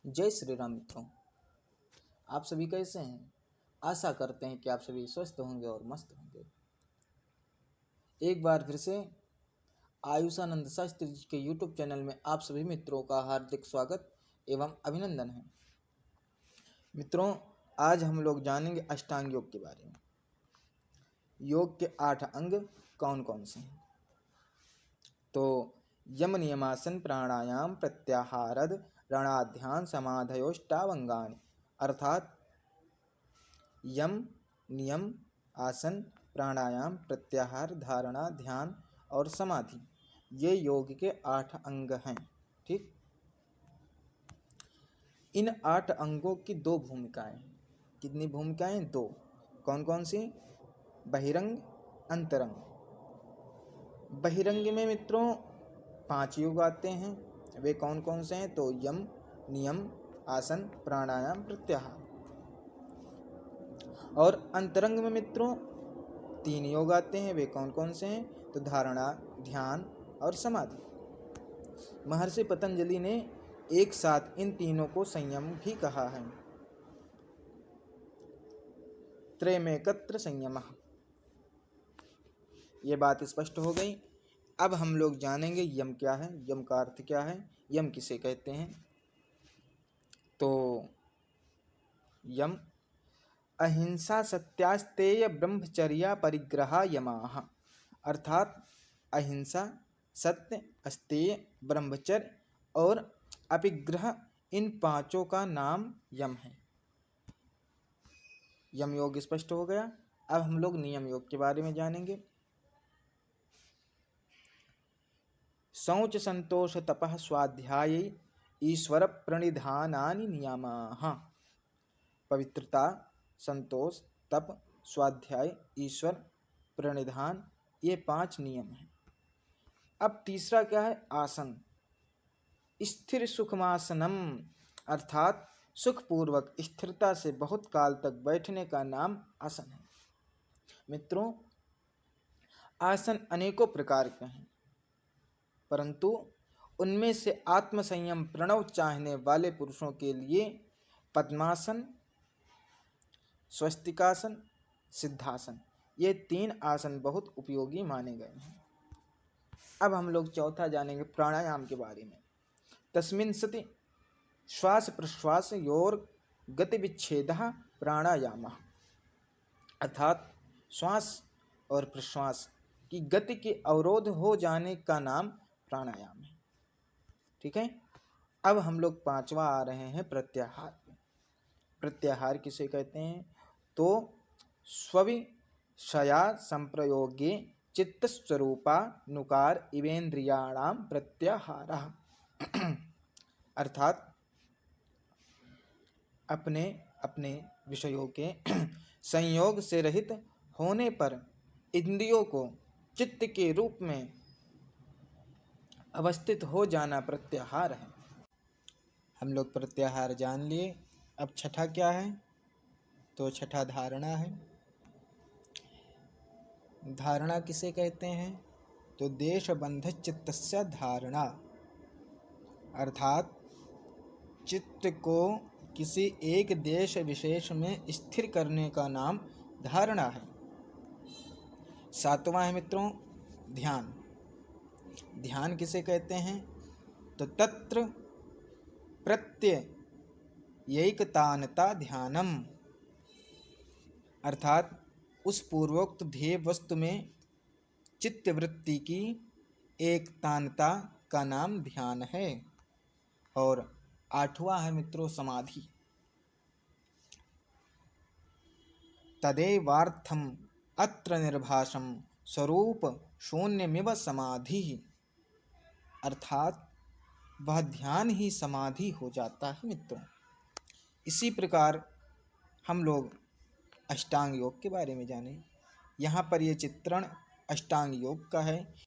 जय श्री राम मित्रों, आप सभी कैसे हैं। आशा करते हैं कि आप सभी स्वस्थ होंगे और मस्त होंगे। एक बार फिर से आयुषानंद शास्त्री जी के YouTube चैनल में आप सभी मित्रों का हार्दिक स्वागत एवं अभिनंदन है। मित्रों, आज हम लोग जानेंगे अष्टांग योग के बारे में। योग के 8 अंग कौन कौन से हैं। तो यम नियमासन प्राणायाम प्रत्याहारद रणाध्यान समाधयोष्टावंगानि, अर्थात यम नियम आसन प्राणायाम प्रत्याहार धारणा ध्यान और समाधि, ये योग के 8 अंग हैं। ठीक, इन 8 अंगों की 2 भूमिकाएं हैं। कितनी भूमिकाएं? 2। कौन कौन सी? बहिरंग, अंतरंग। बहिरंग में मित्रों 5 योग आते हैं। वे कौन कौन से हैं? तो यम नियम आसन प्राणायाम प्रत्याहार। और अंतरंग में मित्रों 3 योग आते हैं। वे कौन कौन से हैं? तो धारणा ध्यान और समाधि। महर्षि पतंजलि ने एक साथ इन तीनों को संयम भी कहा है। त्रयमेकत्र संयमः। ये बात स्पष्ट हो गई। अब हम लोग जानेंगे यम क्या है, यम का अर्थ क्या है, यम किसे कहते हैं। तो यम अहिंसा सत्यास्तेय ब्रह्मचर्या परिग्रहा यमाः, अर्थात अहिंसा सत्य अस्तेय ब्रह्मचर्य और अपिग्रह, इन 5 का नाम यम है। यम योग स्पष्ट हो गया। अब हम लोग नियम योग के बारे में जानेंगे। शौच संतोष तपः स्वाध्याय ईश्वर प्रणिधानानि नियमाः। पवित्रता, संतोष, तप, स्वाध्याय, ईश्वर प्रणिधान, ये 5 नियम हैं। अब तीसरा क्या है? आसन। स्थिर सुखमासनम, अर्थात सुखपूर्वक स्थिरता से बहुत काल तक बैठने का नाम आसन है। मित्रों, आसन अनेकों प्रकार के हैं, परंतु उनमें से आत्मसंयम प्रणव चाहने वाले पुरुषों के लिए पद्मासन, स्वस्तिकासन, सिद्धासन, ये 3 आसन बहुत उपयोगी माने गए हैं। अब हम लोग चौथा जानेंगे प्राणायाम के बारे में। तस्मिन् सति श्वास प्रश्वास योर गति विच्छेदः प्राणायामः, अर्थात श्वास और प्रश्वास की गति के अवरोध हो जाने का नाम प्राणायाम है। ठीक है। अब हम लोग 5वां आ रहे हैं प्रत्याहार। प्रत्याहार किसे कहते हैं? तो स्विषया संप्रयोगे चित्तस्वरूपा नुकार इवेन्द्रियाणाम प्रत्याहारः, अर्थात अपने अपने विषयों के संयोग से रहित होने पर इंद्रियों को चित्त के रूप में अवस्थित हो जाना प्रत्याहार है। हम लोग प्रत्याहार जान लिए। अब छठा क्या है? तो छठा धारणा है। धारणा किसे कहते हैं? तो देशबंध चित्तस्य धारणा, अर्थात चित्त को किसी एक देश विशेष में स्थिर करने का नाम धारणा है। 7वां है मित्रों ध्यान। ध्यान किसे कहते हैं? तो तत्र प्रत्ययैकतानता ध्यानम, अर्थात उस पूर्वोक्त ध्येय वस्तु में चित्तवृत्ति की एकतानता का नाम ध्यान है। और 8वां है मित्रों समाधि। तदेवार्थम अत्र निर्भाषम स्वरूप शून्यमिव समाधि, अर्थात वह ध्यान ही समाधि हो जाता है। मित्रों, इसी प्रकार हम लोग अष्टांग योग के बारे में जाने। यहाँ पर ये चित्रण अष्टांग योग का है।